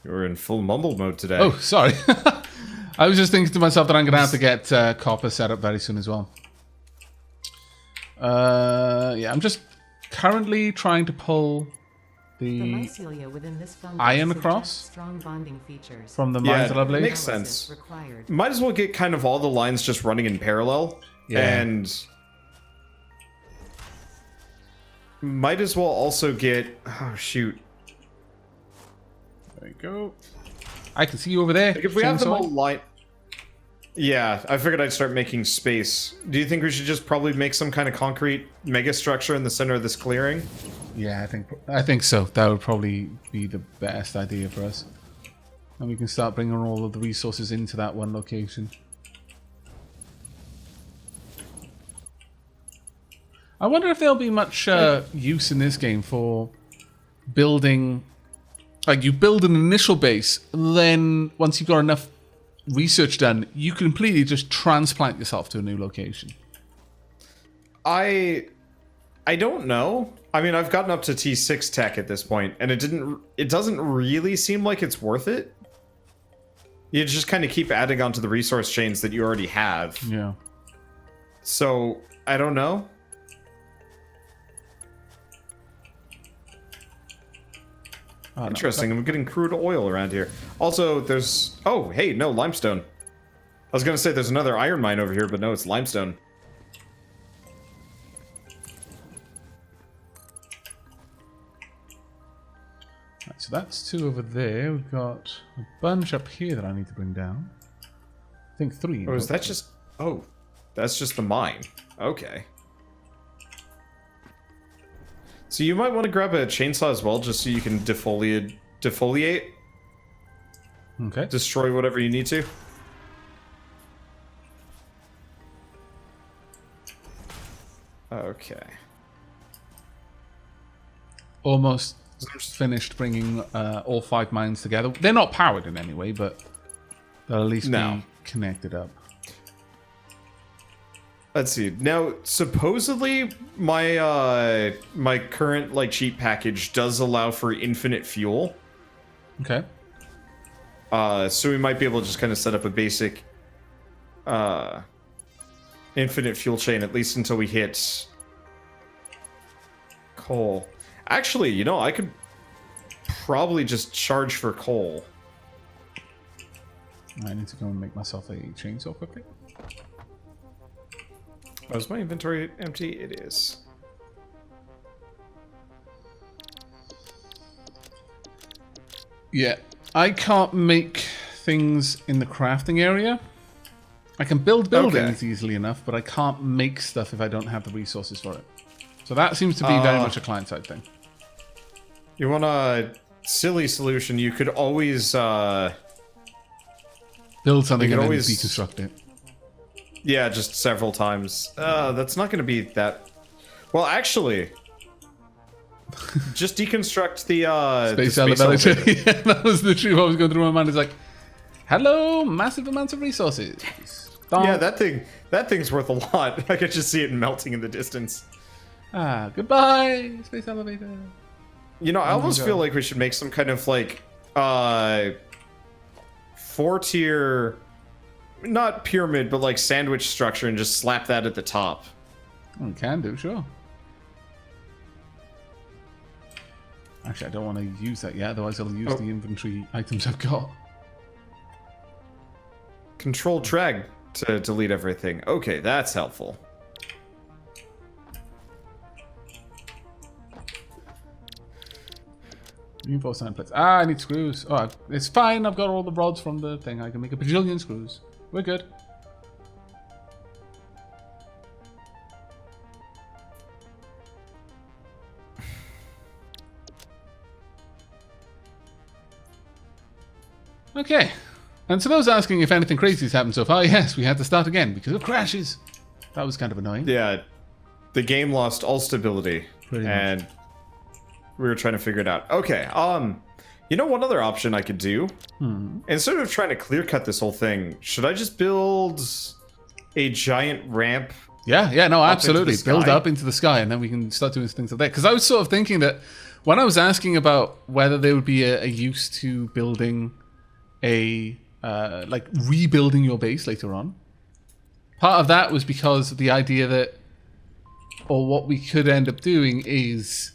You're in full mumble mode today. Oh, sorry. I was just thinking to myself that I'm going to have to get copper set up very soon as well. Yeah, I'm just currently trying to pull the iron across from the mines that I believe. Makes sense. Might as well get kind of all the lines just running in parallel. Yeah. And might as well also get... Oh, shoot. There you go. I can see you over there. Like if we have them all line... Yeah, I figured I'd start making space. Do you think we should just probably make some kind of concrete mega structure in the center of this clearing? Yeah, I think so. That would probably be the best idea for us. And we can start bringing all of the resources into that one location. I wonder if there'll be much use in this game for building... Like, you build an initial base, then once you've got enough research done, you completely just transplant yourself to a new location. I don't know. I mean, I've gotten up to T6 tech at this point, and it doesn't really seem like it's worth it. You just kind of keep adding onto the resource chains that you already have. Yeah. So, I don't know. Oh, interesting. No. I'm getting crude oil around here. Also, there's... Oh, hey, no, limestone. I was going to say there's another iron mine over here, but no, it's limestone. Right, so that's 2 over there. We've got a bunch up here that I need to bring down. I think 3. Oh, is that just... Oh, that's just the mine. Okay. So you might want to grab a chainsaw as well, just so you can defoliate. Okay. Destroy whatever you need to. Okay. Almost finished bringing all 5 mines together. They're not powered in any way, but they'll at least be connected up. Let's see. Now, supposedly, my my current like cheat package does allow for infinite fuel. Okay. So we might be able to just kind of set up a basic infinite fuel chain, at least until we hit coal. Actually, you know, I could probably just charge for coal. I need to go and make myself a chainsaw quickly. Oh, is my inventory empty? It is. Yeah, I can't make things in the crafting area. I can build buildings easily enough, but I can't make stuff if I don't have the resources for it. So that seems to be very much a client-side thing. You want a silly solution? You could always build something and then deconstruct it. Yeah, just several times. That's not going to be that... Well, actually... just deconstruct the space elevator. Yeah, that was literally what was going through my mind. It's like, hello, massive amounts of resources. Yeah, that thing's worth a lot. I could just see it melting in the distance. Ah, goodbye, space elevator. You know, I almost feel like we should make some kind of like 4-tier, not pyramid, but like sandwich structure, and just slap that at the top. We can do, sure. Actually, I don't want to use that yet, otherwise I'll use the inventory items I've got. Control drag to delete everything. Okay, that's helpful. Reinforced sand plates. Ah, I need screws. Oh, it's fine. I've got all the rods from the thing. I can make a bajillion screws. We're good. Okay. And to those asking if anything crazy has happened so far, yes, we had to start again because of crashes. That was kind of annoying. Yeah, the game lost all stability. Pretty much. We were trying to figure it out. Okay, you know one other option I could do? Instead of trying to clear cut this whole thing, should I just build a giant ramp? Yeah, no, absolutely. Build up into the sky, and then we can start doing things like that. Because I was sort of thinking that When I was asking about whether there would be a use to building like rebuilding your base later on, part of that was because of the idea that, or what we could end up doing is,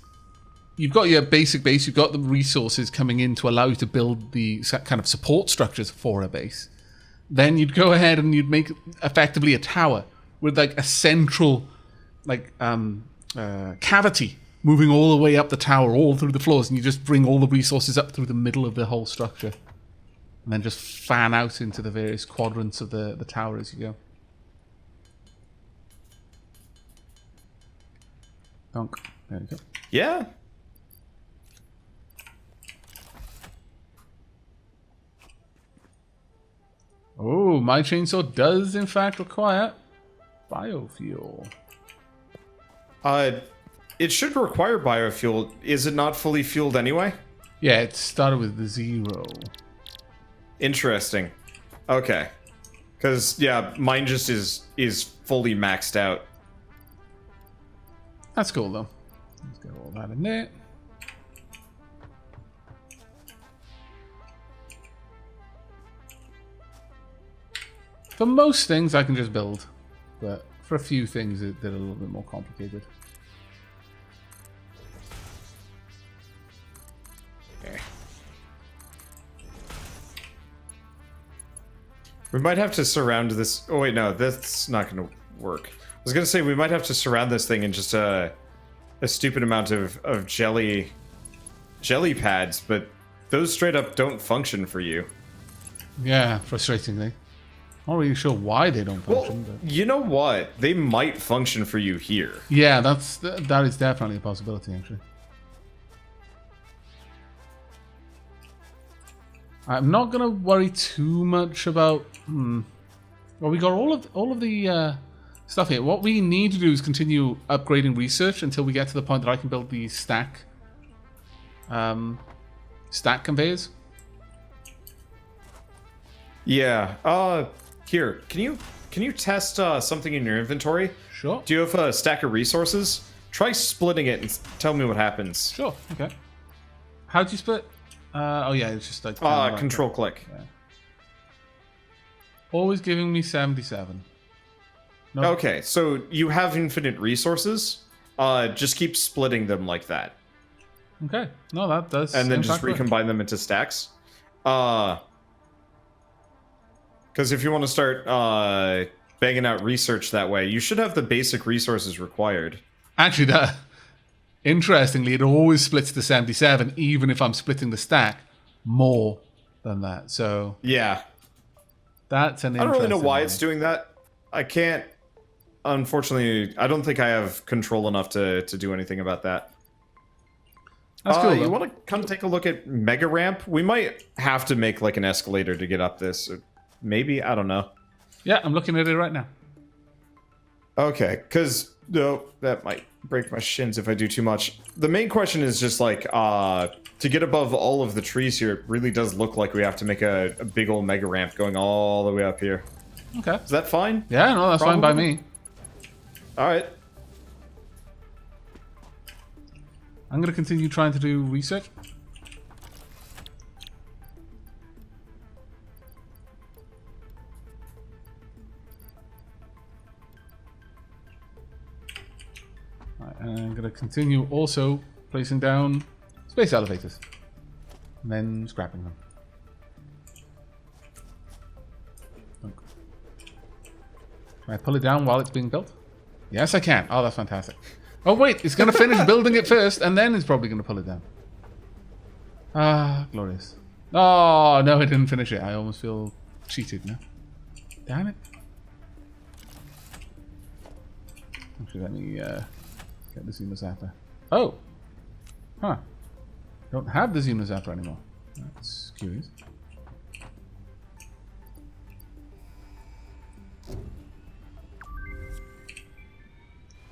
you've got your basic base, you've got the resources coming in to allow you to build the kind of support structures for a base. Then you'd go ahead and you'd make effectively a tower with like a central like cavity moving all the way up the tower, all through the floors, and you just bring all the resources up through the middle of the whole structure. And then just fan out into the various quadrants of the tower as you go. Donk. There we go. Yeah. Oh, my chainsaw does in fact require biofuel. It should require biofuel. Is it not fully fueled anyway? Yeah, it started with the 0. Interesting. Okay. Because, yeah, mine just is fully maxed out. That's cool, though. Let's get all that in there. For most things, I can just build. But for a few things, they're a little bit more complicated. We might have to surround this... Oh, wait, no. That's not going to work. I was going to say, we might have to surround this thing in just a stupid amount of jelly pads, but those straight up don't function for you. Yeah, frustratingly. Not really sure why they don't function. Well, but... you know what? They might function for you here. Yeah, that is definitely a possibility, actually. I'm not gonna worry too much about. Well, we got all of the stuff here. What we need to do is continue upgrading research until we get to the point that I can build the stack conveyors. Yeah. Here, can you test something in your inventory? Sure. Do you have a stack of resources? Try splitting it and tell me what happens. Sure. Okay. How do you split? Oh yeah, it's just like control click. Yeah. Always giving me 77. Nope. Okay, so you have infinite resources. Just keep splitting them like that. Okay. No, that does. And then just recombine them into stacks. Because if you want to start banging out research that way, you should have the basic resources required. Actually, interestingly, it always splits to 77, even if I'm splitting the stack more than that. So yeah, that's an. I don't really know why it's doing that. I can't. Unfortunately, I don't think I have control enough to do anything about that. That's cool. You want to come take a look at Mega Ramp? We might have to make like an escalator to get up this. Or maybe, I don't know. Yeah, I'm looking at it right now. Okay, because that might break my shins if I do too much. The main question is just like, to get above all of the trees here, it really does look like we have to make a big old mega ramp going all the way up here. Okay. Is that fine? Yeah, no, that's fine by me. Alright. I'm going to continue trying to do research. And I'm going to continue also placing down space elevators. And then scrapping them. Can I pull it down while it's being built? Yes, I can. Oh, that's fantastic. Oh, wait. It's going to finish building it first, and then it's probably going to pull it down. Ah, glorious. Oh, no, it didn't finish it. I almost feel cheated now. Damn it. Actually, let me get the Zima Zapper. Oh! Huh. Don't have the Zima Zapper anymore. That's curious.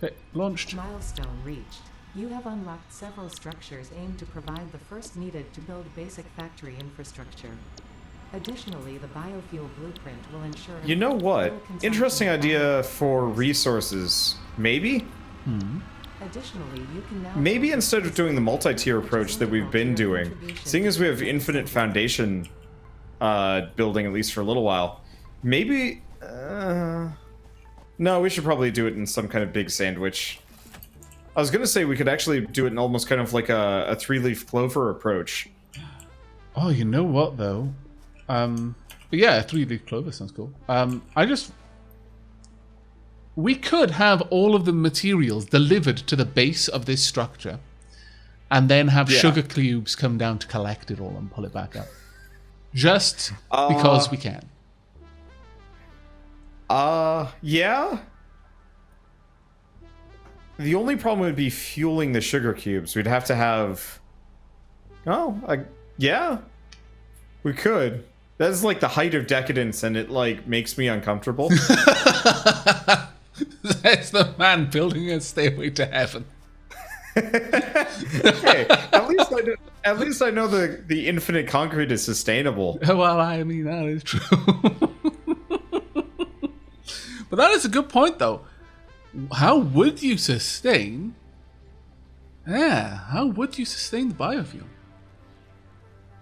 Okay, launched. Milestone reached. You have unlocked several structures aimed to provide the first needed to build basic factory infrastructure. Additionally, the biofuel blueprint will ensure... You know what? Interesting idea for resources. Maybe? Additionally, you can now Maybe instead of doing the multi-tier approach that we've been doing, seeing as we have infinite foundation building, at least for a little while, maybe... no, we should probably do it in some kind of big sandwich. I was going to say we could actually do it in almost kind of like a three-leaf clover approach. Oh, you know what, though? But yeah, a three-leaf clover sounds cool. We could have all of the materials delivered to the base of this structure and then have sugar cubes come down to collect it all and pull it back up. Just because we can. Yeah. The only problem would be fueling the sugar cubes. We'd have to have... yeah. We could. That's like the height of decadence, and it, like, makes me uncomfortable. That's the man building a stairway to heaven. Hey, at least I know the infinite concrete is sustainable. Well, I mean, that is true. But that is a good point, though. How would you sustain... Yeah, how would you sustain the biofuel?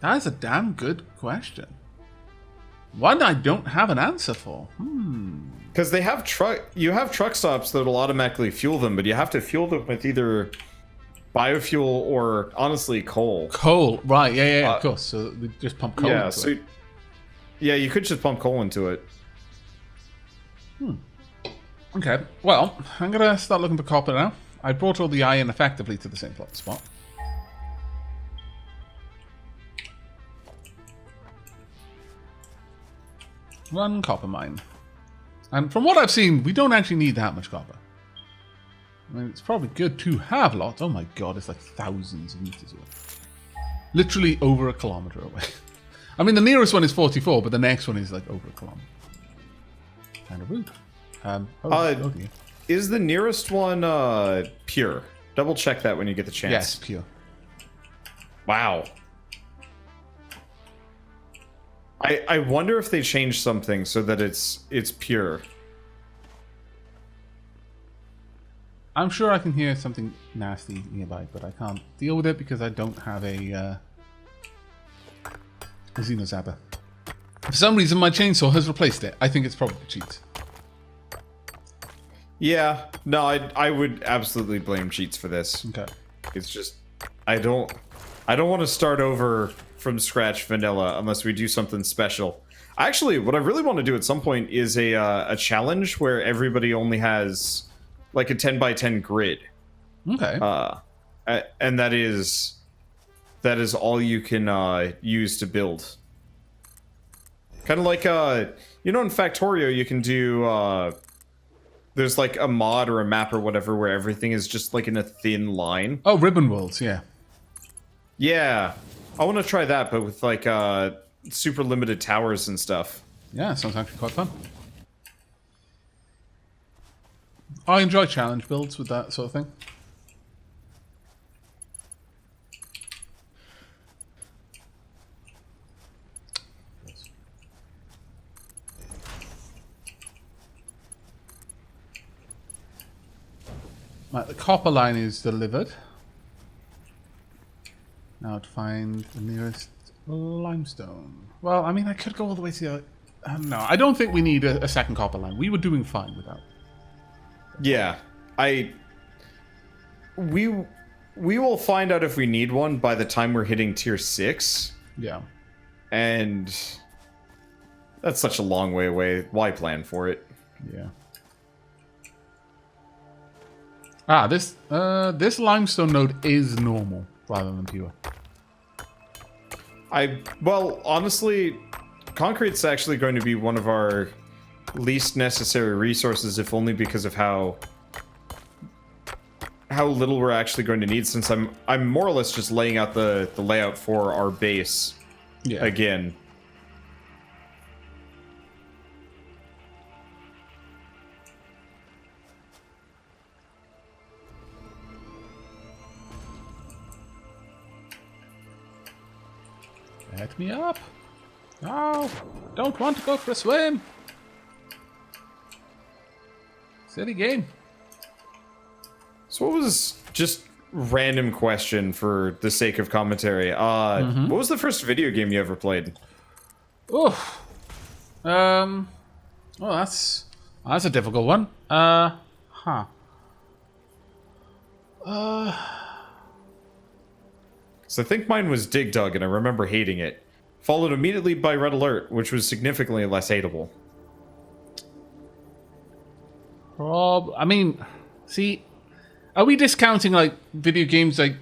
That is a damn good question. One I don't have an answer for. Because they have you have truck stops that'll automatically fuel them, but you have to fuel them with either biofuel or, honestly, coal. Coal, right, yeah, of course. So we just pump coal into it. Yeah, you could just pump coal into it. Okay, well, I'm going to start looking for copper now. I brought all the iron effectively to the same spot. One copper mine. And from what I've seen, we don't actually need that much copper. I mean, it's probably good to have lots. Oh my god, it's like thousands of meters away. Literally over a kilometer away. I mean, the nearest one is 44, but the next one is like over a kilometer. Kind of rude. Okay. Is the nearest one pure? Double check that when you get the chance. Yes, pure. Wow. I wonder if they changed something so that it's pure. I'm sure I can hear something nasty nearby, but I can't deal with it because I don't have a Xenozapper. For some reason, my chainsaw has replaced it. I think it's probably cheats. Yeah, no, I would absolutely blame cheats for this. Okay. It's just I don't want to start over from scratch vanilla unless we do something special. Actually, what I really want to do at some point is a challenge where everybody only has like a 10 by 10 grid. Okay. And that is all you can use to build. Kind of like you know, in Factorio you can do there's like a mod or a map or whatever where everything is just like in a thin line. Oh, ribbon worlds, yeah. Yeah. I want to try that, but with like super limited towers and stuff. Yeah, sounds actually quite fun. I enjoy challenge builds with that sort of thing. Right, the copper line is delivered. Now to find the nearest limestone. Well, I mean, I could go all the way to the other... no, I don't think we need a second copper line. We were doing fine without. Yeah, we will find out if we need one by the time we're hitting tier 6. Yeah. And that's such a long way away. Why plan for it? Yeah. Ah, this limestone node is normal rather than pure. Well, honestly, concrete's actually going to be one of our least necessary resources, if only because of how little we're actually going to need, since I'm more or less just laying out the layout for our base again. Let me up. No, don't want to go for a swim. Silly game. So what was just random question for the sake of commentary? What was the first video game you ever played? Oh, well, that's a difficult one. So I think mine was Dig Dug, and I remember hating it. Followed immediately by Red Alert, which was significantly less hateable. I mean, see, are we discounting like video games like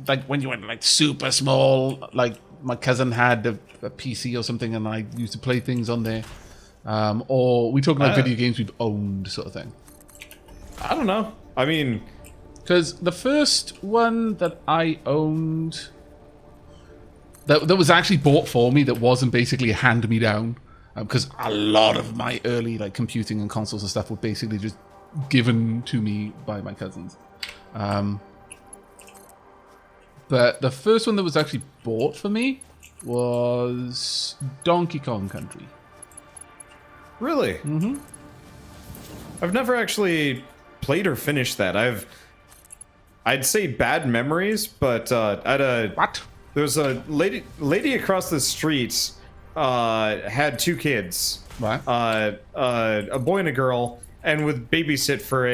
like when you went like super small? Like my cousin had a PC or something, and I used to play things on there. Or we talking like video games we've owned, sort of thing. I don't know. I mean, because the first one that I owned that was actually bought for me, that wasn't basically a hand-me-down, because a lot of my early like computing and consoles and stuff were basically just given to me by my cousins. But the first one that was actually bought for me was Donkey Kong Country. really? Mm-hmm. I've never actually played or finished that. I'd say bad memories, but What? there was a lady across the street had 2 kids, Right. a boy and a girl, and would babysit for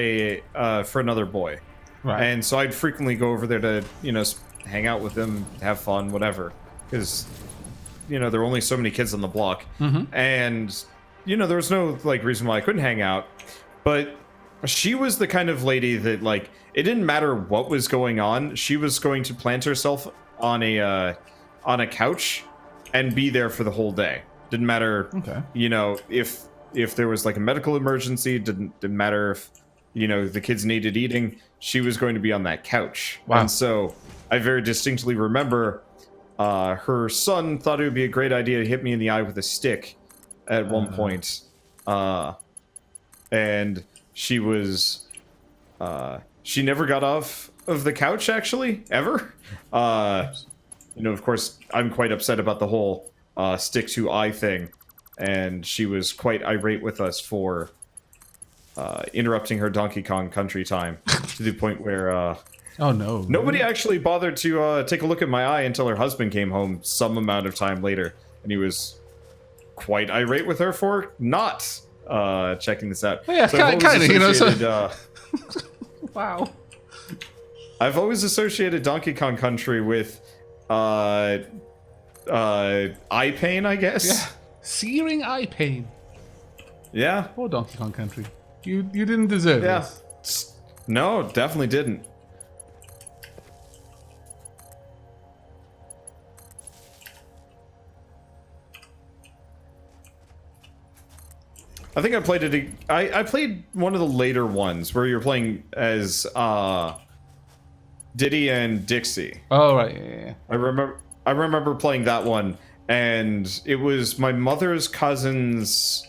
another boy. Right. And so I'd frequently go over there to hang out with them, have fun, whatever, because there were only so many kids on the block, and there was no like reason why I couldn't hang out, but she was the kind of lady that like it didn't matter what was going on, she was going to plant herself on a couch and be there for the whole day. Didn't matter, Okay. If there was like a medical emergency, didn't matter if the kids needed eating, she was going to be on that couch. Wow. And so I very distinctly remember her son thought it would be a great idea to hit me in the eye with a stick at one point, and she was she never got off of the couch, actually, ever. Of course, I'm quite upset about the whole stick to eye thing, and she was quite irate with us for interrupting her Donkey Kong Country time to the point where Oh no. nobody actually bothered to take a look at my eye until her husband came home some amount of time later, and he was quite irate with her for not checking this out. Yeah, So I've kind always of, associated, Wow. I've always associated Donkey Kong Country with eye pain, I guess. Yeah. Searing eye pain. Yeah. Poor Donkey Kong Country. You didn't deserve Yeah. this. No, definitely didn't. I think I played it. I played one of the later ones where you're playing as Diddy and Dixie. Oh right, yeah. I remember playing that one, and it was my mother's cousin's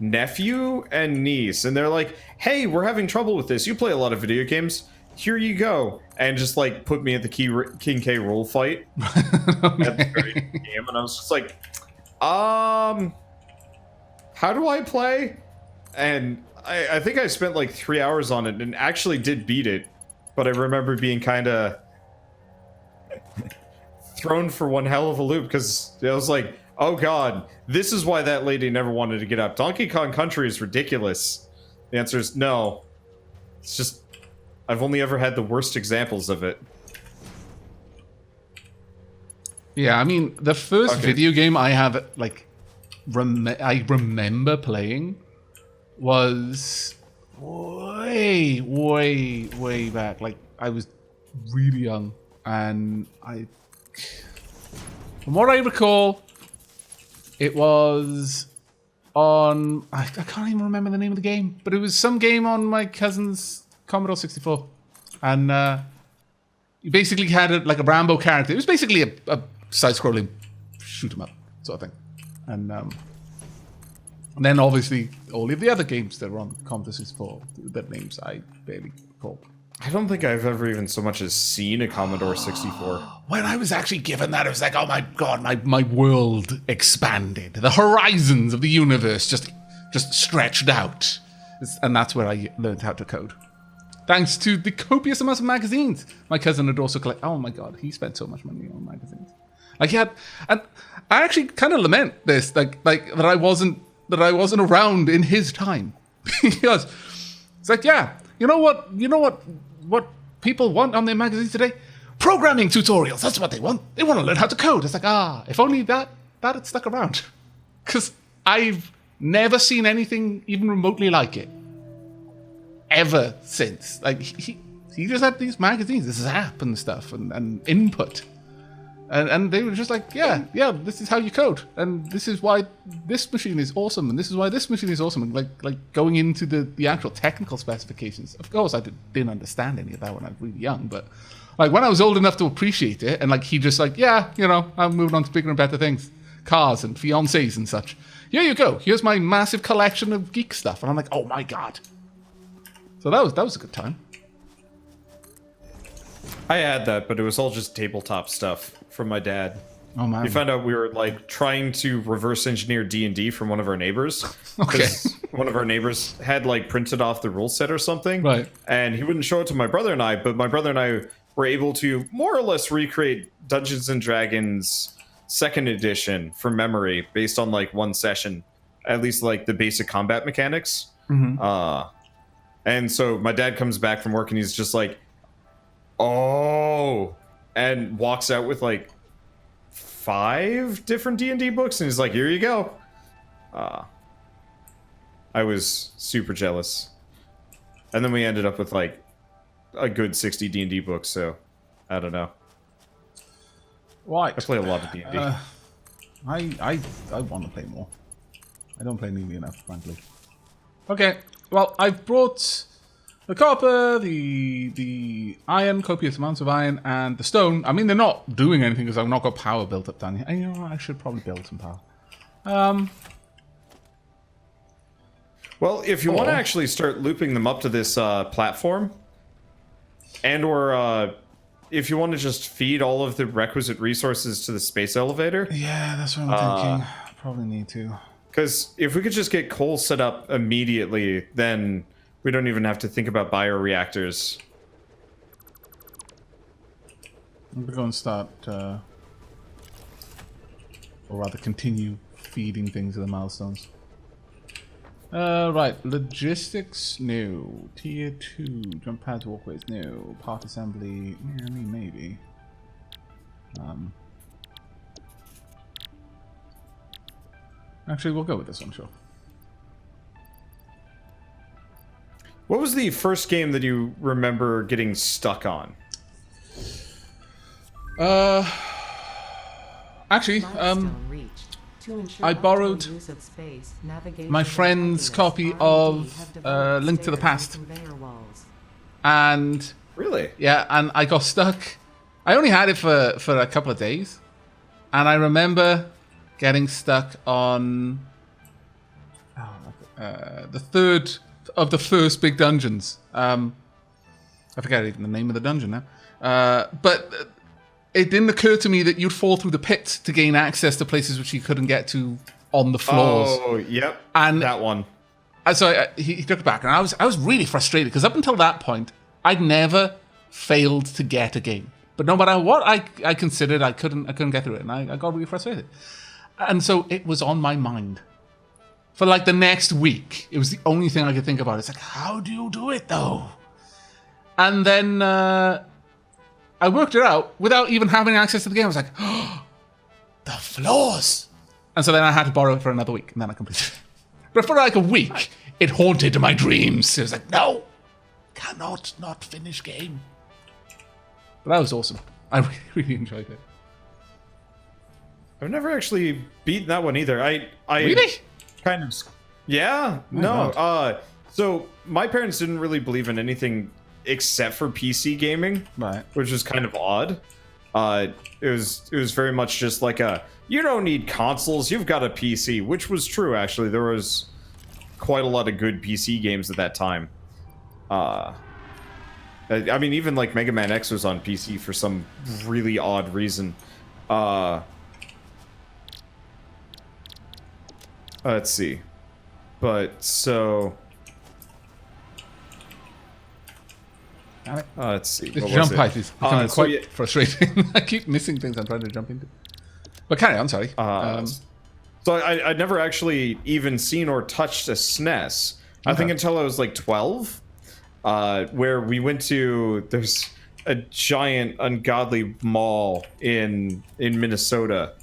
nephew and niece, and they're like, "Hey, we're having trouble with this. You play a lot of video games. Here you go," and just like put me at the King K. Rool fight at the very game, and I was just like, how do I play? And I think I spent like 3 hours on it and actually did beat it, but I remember being kind of thrown for one hell of a loop because I was like, oh god, this is why that lady never wanted to get up. Donkey Kong Country is ridiculous. The answer is no. It's just, I've only ever had the worst examples of it. Yeah, I mean, the first Okay. video game I have, like, I remember playing was way, way, way back. Like, I was really young, and from what I recall, it was on, I can't even remember the name of the game, but it was some game on my cousin's Commodore 64, and you basically had like a Rambo character. It was basically a side-scrolling shoot 'em up sort of thing. And then obviously all of the other games that were on Commodore 64, that names I barely recall. I don't think I've ever even so much as seen a Commodore 64. When I was actually given that, it was like, oh my god, my world expanded. The horizons of the universe just stretched out. And that's where I learned how to code. thanks to the copious amounts of magazines my cousin had also collected. Oh my god, he spent so much money on magazines. Like he had, and I actually kind of lament this, like that I wasn't around in his time, because it's like, yeah, you know what people want on their magazines today? Programming tutorials. That's what they want. They want to learn how to code. It's like, if only that had stuck around, because I've never seen anything even remotely like it ever since. Like he just had these magazines, this Zap and stuff, and input. And they were just like, yeah, this is how you code, and this is why this machine is awesome, and this is why this machine is awesome. And like going into the actual technical specifications. Of course, I didn't understand any of that when I was really young, but like when I was old enough to appreciate it, and like he just like, yeah, I'm moving on to bigger and better things, cars and fiancés and such. Here you go. Here's my massive collection of geek stuff, and I'm like, oh my god. So that was a good time. I had that, but it was all just tabletop stuff from my dad. Oh man! We found out we were like trying to reverse engineer D&D from one of our neighbors. Okay. One of our neighbors had like printed off the rule set or something, right? And he wouldn't show it to my brother and I, but my brother and I were able to more or less recreate Dungeons and Dragons 2nd edition from memory based on like one session, at least like the basic combat mechanics. Mm-hmm. And so my dad comes back from work and he's just like, oh, and walks out with like 5 different D&D books and he's like, here you go. I was super jealous. And then we ended up with like a good 60 D&D books, so I don't know. Right. I play a lot of D&D. I want to play more. I don't play nearly enough, frankly. Okay, well, I've brought the copper, the iron, copious amounts of iron, and the stone. I mean, they're not doing anything because I've not got power built up down here. And you know what? I should probably build some power. Well, if you want to actually start looping them up to this platform, and or if you want to just feed all of the requisite resources to the space elevator. Yeah, that's what I'm thinking. Probably need to. Because if we could just get coal set up immediately, then we don't even have to think about bioreactors. I'm gonna go and start, or rather continue feeding things to the milestones. Right, logistics, no. Tier 2, jump pads, walkways, no. Part assembly, yeah, I mean, maybe. Actually, we'll go with this one, sure. What was the first game that you remember getting stuck on? Actually, I borrowed my friend's copy of Link to the Past. And... Really? Yeah, and I got stuck. I only had it for a couple of days. And I remember getting stuck on the third of the first big dungeons. I forget even the name of the dungeon now. But it didn't occur to me that you'd fall through the pit to gain access to places which you couldn't get to on the floors. Oh, yep. And that one. So he took it back, and I was really frustrated because up until that point, I'd never failed to get a game. But no matter what I considered, I couldn't get through it, and I got really frustrated. And so it was on my mind for like the next week. It was the only thing I could think about. It's like, how do you do it though? And then I worked it out without even having access to the game. I was like, oh, the floors. And so then I had to borrow it for another week, and then I completed it. But for like a week, it haunted my dreams. It was like, no, cannot not finish game. But that was awesome. I really enjoyed it. I've never actually beaten that one either. I really? Kind of. Yeah. No. So my parents didn't really believe in anything except for PC gaming, right? Which was kind of odd. It was very much just like you don't need consoles, you've got a PC, which was true actually. There was quite a lot of good PC games at that time. I mean, even like Mega Man X was on PC for some really odd reason. Let's see. But so Damn it. Let's see. This what jump was it? height is becoming So quite yeah, frustrating. I keep missing things I'm trying to jump into. But carry on, sorry. So I'd never actually even seen or touched a SNES. I think until I was like 12, where we went to, there's a giant ungodly mall in Minnesota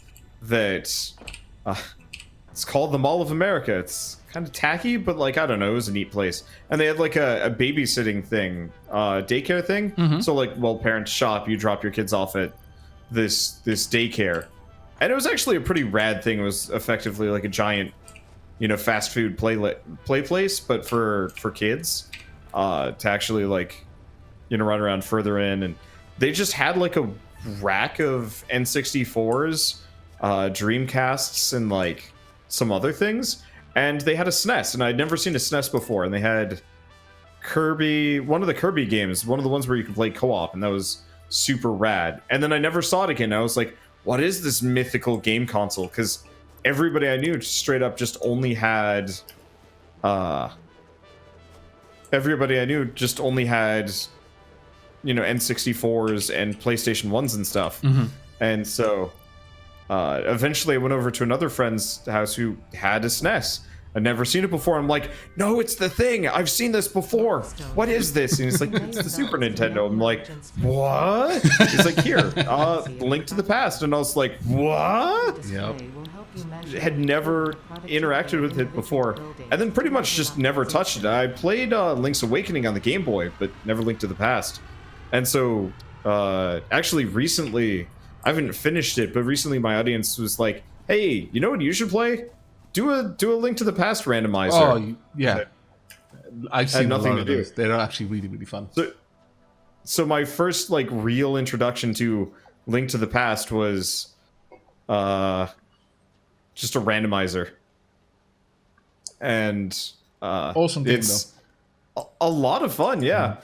that it's called the Mall of America. It's kind of tacky, but like, I don't know, it was a neat place. And they had like a babysitting thing, daycare thing. So like, well, parents shop, you drop your kids off at this daycare. And it was actually a pretty rad thing. It was effectively like a giant, fast food play place, but for kids, to actually like, run around further in. And they just had like a rack of N64s, Dreamcasts, and like some other things. And they had a SNES, and I'd never seen a SNES before. And they had Kirby, one of the Kirby games, one of the ones where you could play co-op, and that was super rad. And then I never saw it again. I was like, what is this mythical game console? Because everybody I knew straight up just only had N64s and PlayStation 1s and stuff. And so eventually I went over to another friend's house who had a SNES. I'd never seen it before. I'm like, no, it's the thing. I've seen this before. What is this? And he's like, it's the Super Nintendo. I'm like, what? He's like, here, Link to the Past. And I was like, what? Yep. Had never interacted with it before. And then pretty much just never touched it. I played Link's Awakening on the Game Boy, but never Link to the Past. And so, actually recently, I haven't finished it, but recently my audience was like, hey, you know what you should play? Do a Link to the Past randomizer. Oh, yeah. I've seen nothing a lot to of do. those. They're actually really, really fun. So my first like real introduction to Link to the Past was just a randomizer. And Awesome game, it's a lot of fun, yeah.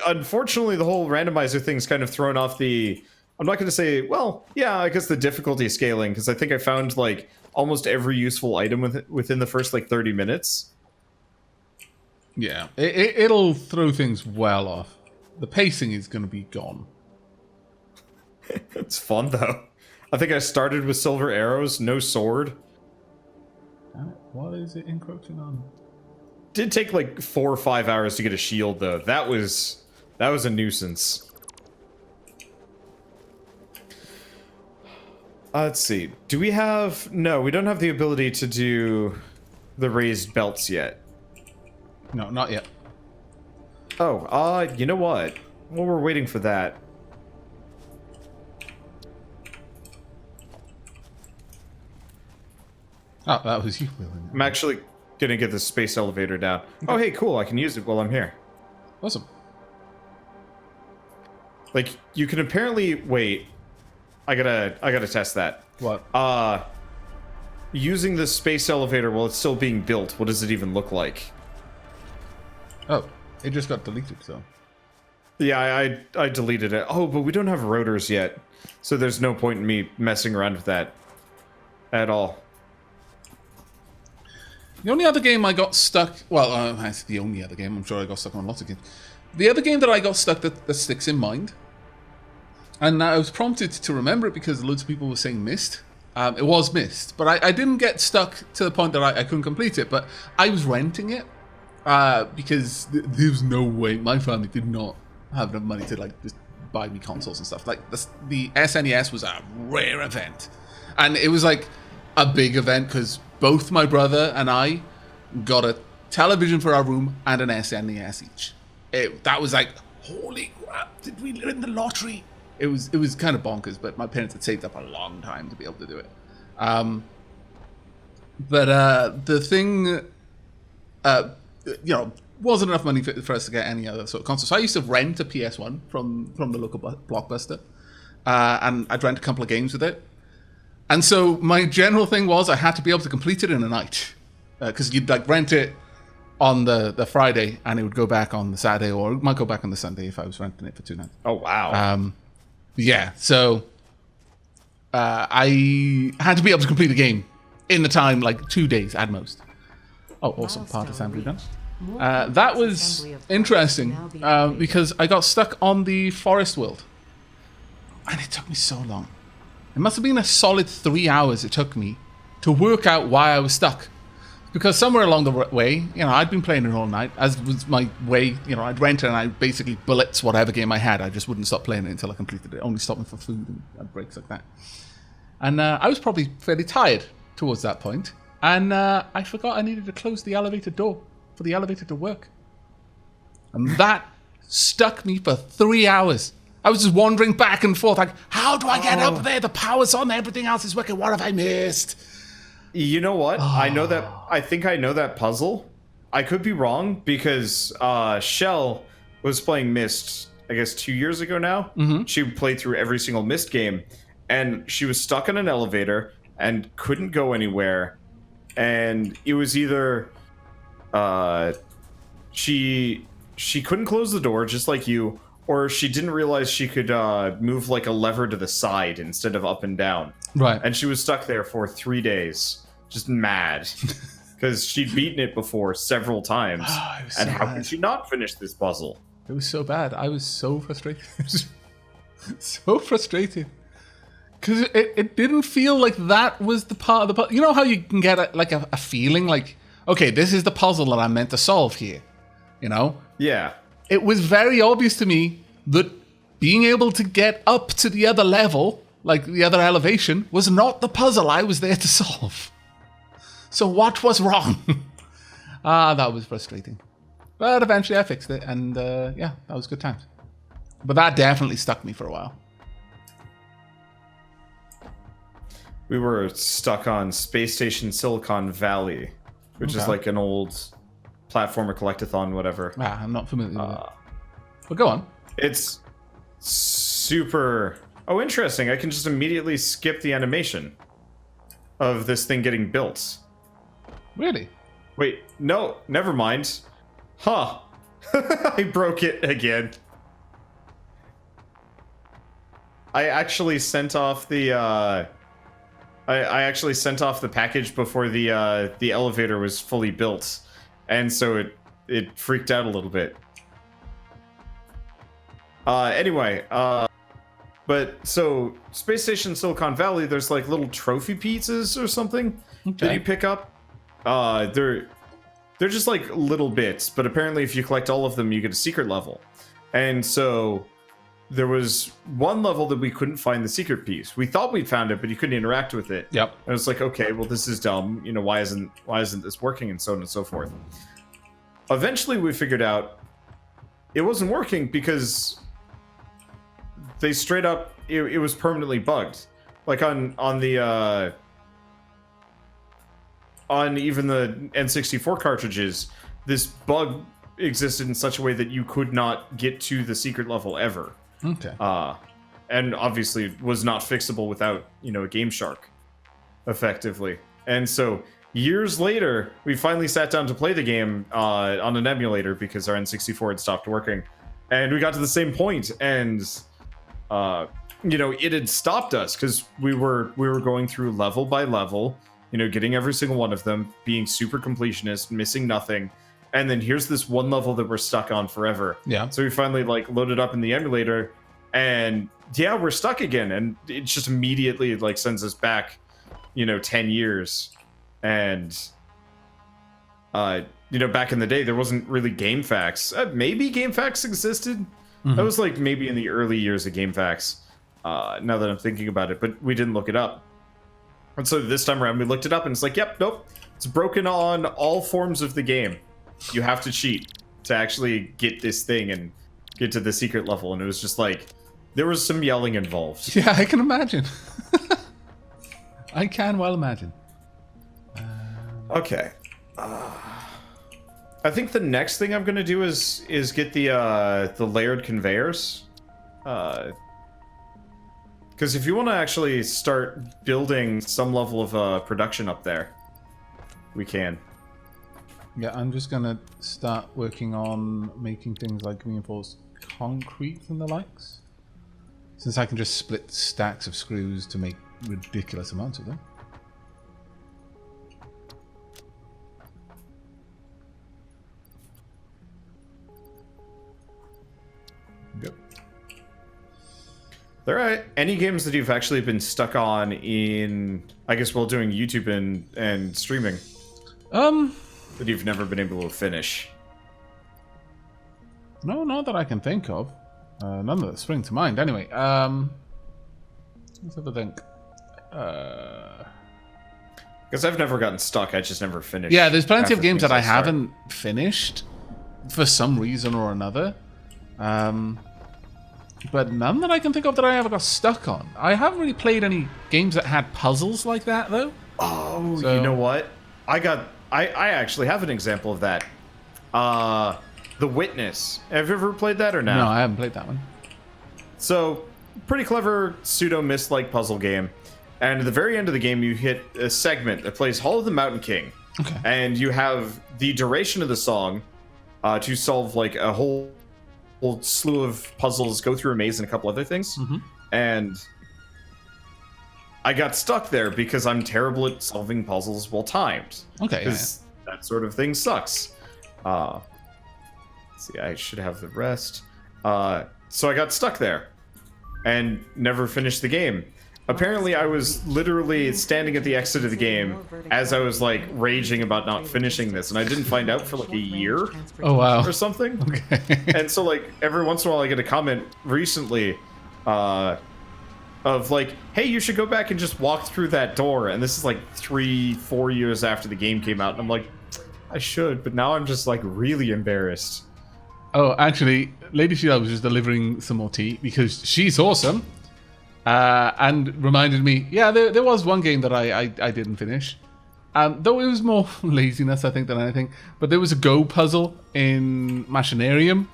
Unfortunately, the whole randomizer thing's kind of thrown off the... I'm not going to say, well, yeah, I guess the difficulty scaling, because I think I found like almost every useful item within the first like 30 minutes. Yeah, it'll throw things well off. The pacing is going to be gone. It's fun though. I think I started with silver arrows, no sword. What is it encroaching on? Did take like 4 or 5 hours to get a shield though. That was a nuisance. Let's see. Do we have... No, we don't have the ability to do the raised belts yet. No, not yet. Oh, you know what? While we're waiting for that... Oh, that was you. I'm actually gonna get the space elevator down. Okay. Oh, hey, cool. I can use it while I'm here. Awesome. Like, you can apparently... Wait. I gotta test that. What? Using the space elevator while it's still being built, what does it even look like? Oh, it just got deleted, so. Yeah, I deleted it. Oh, but we don't have rotors yet, so there's no point in me messing around with that at all. The only other game I got stuck... Well, that's the only other game. I'm sure I got stuck on lots of games. The other game that I got stuck that sticks in mind... And I was prompted to remember it because loads of people were saying Myst. It was Myst, but I didn't get stuck to the point that I couldn't complete it. But I was renting it because there was no way my family did not have enough money to like just buy me consoles and stuff. Like the SNES was a rare event, and it was like a big event because both my brother and I got a television for our room and an SNES each. That was like, holy crap! Did we win the lottery? It was kind of bonkers, but my parents had saved up a long time to be able to do it. But the thing, wasn't enough money for us to get any other sort of console. So I used to rent a PS1 from the local Blockbuster, and I'd rent a couple of games with it. And so my general thing was I had to be able to complete it in a night, because you'd like rent it on the Friday, and it would go back on the Saturday, or it might go back on the Sunday if I was renting it for 2 nights. Oh wow. Yeah, so I had to be able to complete the game in the time, like 2 days at most. Oh, awesome. Part assembly done. More That complex was assembly of parts interesting can now be activated. because I got stuck on the forest world. And it took me so long. It must have been a solid 3 hours it took me to work out why I was stuck. Because somewhere along the way, I'd been playing it all night, as was my way. I'd rent it and I basically bullets whatever game I had. I just wouldn't stop playing it until I completed it. Only stopping for food and had breaks like that. And I was probably fairly tired towards that point. And I forgot I needed to close the elevator door for the elevator to work. And that stuck me for 3 hours. I was just wandering back and forth like, how do I get up there? The power's on, everything else is working. What have I missed? You know what? I know that. I think I know that puzzle. I could be wrong because Shell was playing Myst, I guess 2 years ago now. Mm-hmm. She played through every single Myst game, and she was stuck in an elevator and couldn't go anywhere. And it was either she couldn't close the door, just like you, or she didn't realize she could move like a lever to the side instead of up and down. Right. And she was stuck there for 3 days. Just mad because she'd beaten it before several times. And how could she not finish this puzzle? It was so bad. I was so frustrated. So frustrated. Because it didn't feel like that was the part of the puzzle. You know how you can get a feeling like, okay, this is the puzzle that I'm meant to solve here. Yeah. It was very obvious to me that being able to get up to the other level, like the other elevation, was not the puzzle I was there to solve. So what was wrong? That was frustrating. But eventually I fixed it, and that was good times. But that definitely stuck me for a while. We were stuck on Space Station Silicon Valley, which is like an old platformer collectathon, whatever. I'm not familiar with it. But go on. It's super... Oh, interesting. I can just immediately skip the animation of this thing getting built. Really? Wait, no, never mind. Huh. I broke it again. I actually sent off the I actually sent off the package before the elevator was fully built, and so it freaked out a little bit. Anyway, but so Space Station Silicon Valley, there's like little trophy pizzas or something that you pick up. They're just like little bits, but apparently if you collect all of them, you get a secret level. And so there was one level that we couldn't find the secret piece. We thought we'd found it, but you couldn't interact with it. Yep. And it was like, okay, well, this is dumb. Why isn't this working, and so on and so forth. Eventually, we figured out it wasn't working because they straight up it was permanently bugged. Like on even the N64 cartridges, this bug existed in such a way that you could not get to the secret level ever. Okay. And obviously was not fixable without, a Game Shark, effectively. And so years later, we finally sat down to play the game on an emulator because our N64 had stopped working. And we got to the same point, and it had stopped us because we were going through level by level, getting every single one of them, being super completionist, missing nothing. And then here's this one level that we're stuck on forever. Yeah. So we finally loaded up in the emulator, and we're stuck again. And it just immediately sends us back, 10 years. And, back in the day, there wasn't really GameFAQs. Maybe GameFAQs existed. Mm-hmm. That was maybe in the early years of GameFAQs, now that I'm thinking about it, but we didn't look it up. And so this time around, we looked it up, and it's like, yep, nope. It's broken on all forms of the game. You have to cheat to actually get this thing and get to the secret level. And it was just there was some yelling involved. Yeah, I can imagine. I can well imagine. Okay. I think the next thing I'm going to do is get the layered conveyors. Because if you want to actually start building some level of production up there, we can. Yeah, I'm just going to start working on making things like reinforced concrete and the likes. Since I can just split stacks of screws to make ridiculous amounts of them. There are any games that you've actually been stuck on in, I guess, while doing YouTube and streaming that you've never been able to finish? No, not that I can think of. None that spring to mind. Anyway, let's have a think. Because I've never gotten stuck. I just never finished. Yeah, there's plenty of after games things that I start. haven't finished for some reason or another. But none that I can think of that I ever got stuck on. I haven't really played any games that had puzzles like that, though. Oh, So- you know what? I actually have an example of that. The Witness. Have you ever played that or no? No, I haven't played that one. So, pretty clever pseudo Myst-like puzzle game. And at the very end of the game, you hit a segment that plays Hall of the Mountain King. Okay. And you have the duration of the song to solve like a whole slew of puzzles, go through a maze and a couple other things. Mm-hmm. And I got stuck there because I'm terrible at solving puzzles well timed. Okay, yeah, Because that sort of thing sucks. Let's see, I should have the rest. So I got stuck there and never finished the game. Apparently, I was literally standing at the exit of the game as I was like raging about not finishing this, and I didn't find out for like a year Oh, wow. or something. Okay. And so like every once in a while I get a comment recently of like, hey, you should go back and just walk through that door. And this is like 3-4 years after the game came out, and I'm like, I should, but now I'm just like really embarrassed. Oh, actually, Lady Sheila was just delivering some more tea because she's awesome. And reminded me, yeah, there was one game that I didn't finish. Though it was more laziness, I think, than anything. But there was a Go puzzle in Machinarium.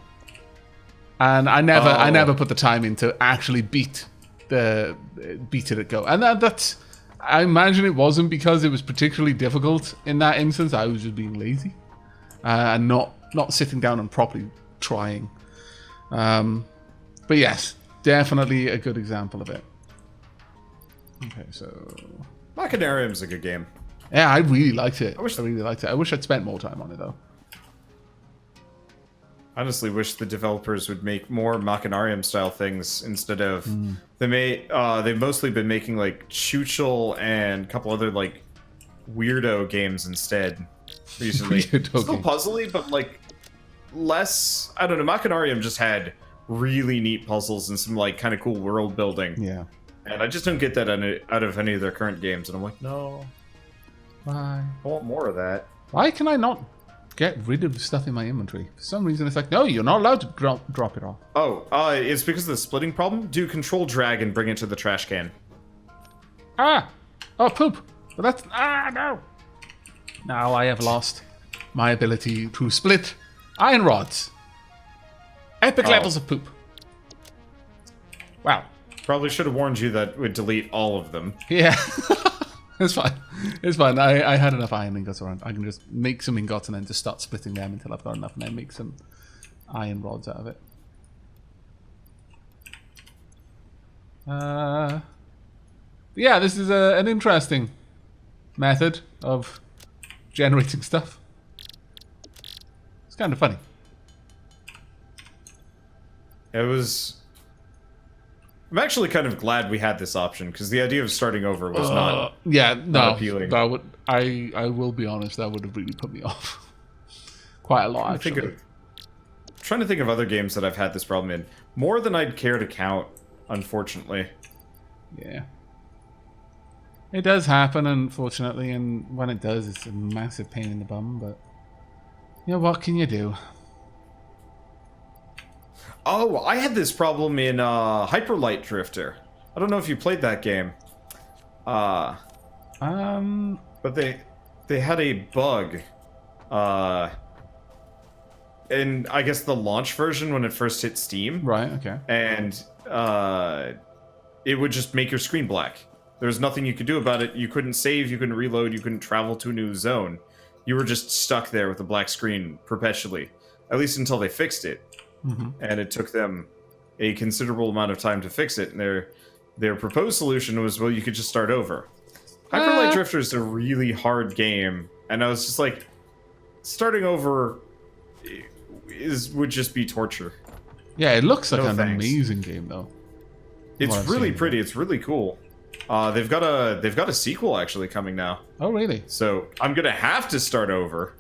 And I never put the time in to actually beat it at Go. And that's, I imagine it wasn't because it was particularly difficult in that instance. I was just being lazy. And not sitting down and properly trying. But yes, definitely a good example of it. Okay, so Machinarium's a good game. yeah, I really liked it. I really liked it. I wish I'd spent more time on it though. Honestly, wish the developers would make more Machinarium style things instead of they've mostly been making like Chuchel and a couple other like weirdo games instead recently. Weirdo Still games. puzzly, but like less. I don't know. Machinarium just had really neat puzzles and some like kind of cool world building. Yeah. And I just don't get that out of any of their current games. And I'm like, no, Why? I want more of that. Why can I not get rid of stuff in my inventory? For some reason, it's like, no, you're not allowed to drop it off. Oh, it's because of the splitting problem. Do control drag and bring it to the trash can. Oh, poop. But that's no. Now I have lost my ability to split iron rods. Epic levels of poop. Wow. Probably should have warned you that would delete all of them. Yeah. It's fine. It's fine. I had enough iron ingots around. I can just make some ingots and then just start splitting them until I've got enough and then make some iron rods out of it. Yeah, this is an interesting method of generating stuff. It's kind of funny. It was... I'm actually kind of glad we had this option, because the idea of starting over was not... Yeah, no. appealing. That would, I will be honest, that would have really put me off. Quite a lot, actually. Trying to think of other games that I've had this problem in. More than I'd care to count, unfortunately. Yeah. It does happen, unfortunately, and when it does, it's a massive pain in the bum, but... You know, what can you do? Oh, I had this problem in Hyper Light Drifter. I don't know if you played that game. But they had a bug. In, I guess, the launch version when it first hit Steam. Right, okay. And it would just make your screen black. There was nothing you could do about it. You couldn't save, you couldn't reload, you couldn't travel to a new zone. You were just stuck there with a black screen perpetually. At least until they fixed it. Mm-hmm. And it took them a considerable amount of time to fix it. And their proposed solution was, well, you could just start over. Hyper Light Drifter is a really hard game. And I was just like, starting over would just be torture. Yeah, it looks like No an thanks. amazing game, though. It's I've really seen. pretty. It's really cool. They've got a sequel actually coming now. Oh, really? So I'm gonna have to start over.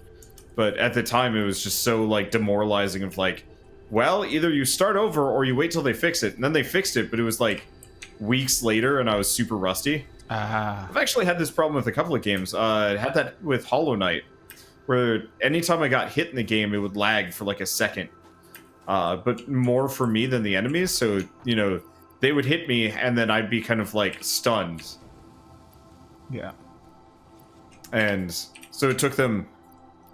But at the time, it was just so like demoralizing. Of like, well, either you start over or you wait till they fix it. And then they fixed it, but it was like weeks later, and I was super rusty. I've actually had this problem with a couple of games. I had that with Hollow Knight, where anytime I got hit in the game, it would lag for like a second. But more for me than the enemies. So, you know, they would hit me, and then I'd be kind of like stunned. Yeah. And so it took them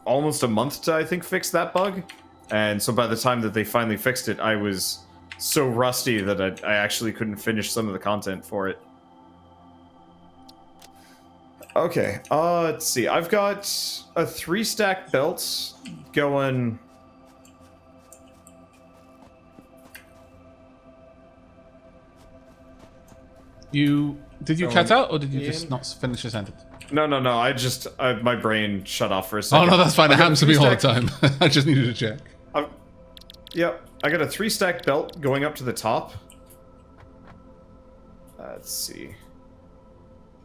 almost a month to, I think, fix that bug. And so by the time that they finally fixed it, I was so rusty that I actually couldn't finish some of the content for it. Okay, let's see. I've got a 3-stack belt going... Did you cut out, or did you just not finish your sentence? No. My brain shut off for a second. Oh, no, that's fine. It happens to me all the time. I just needed to check. Yep, I got a 3-stack belt going up to the top. Let's see.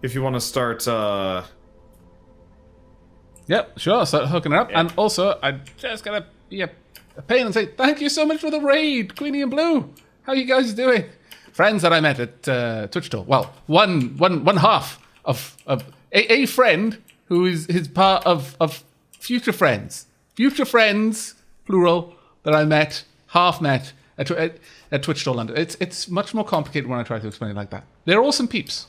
If you want to start, Yep, sure. Start hooking it up. Yeah. And also, I just gotta be a pain and say thank you so much for the raid, Queenie and Blue. How you guys doing? Friends that I met at Twitch Tour. Well, one half of a friend who is part of future friends. Future friends, plural, that I met, half met at Twitch Tour London. It's much more complicated when I try to explain it like that. They're awesome peeps.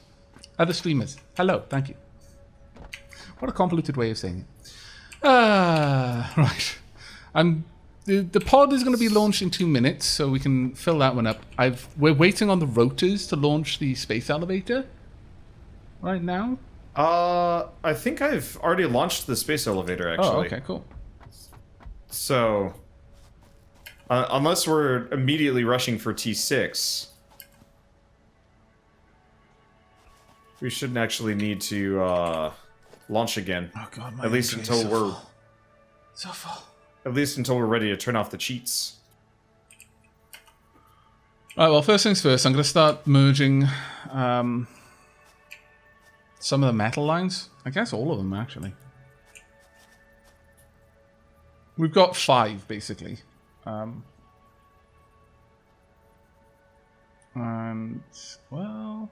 Other streamers. Hello, thank you. What a convoluted way of saying it. Right. The pod is going to be launched in 2 minutes, so we can fill that one up. We're waiting on the rotors to launch the space elevator right now. I think I've already launched the space elevator, actually. Oh, okay, cool. So, unless we're immediately rushing for T6, we shouldn't actually need to launch again. Oh god, my at least MP until is we're so full. At least until we're ready to turn off the cheats. All right. Well, first things first. I'm going to start merging some of the metal lines. I guess all of them actually. We've got 5 basically. And well,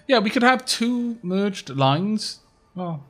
yeah, we could have 2 merged lines. Well,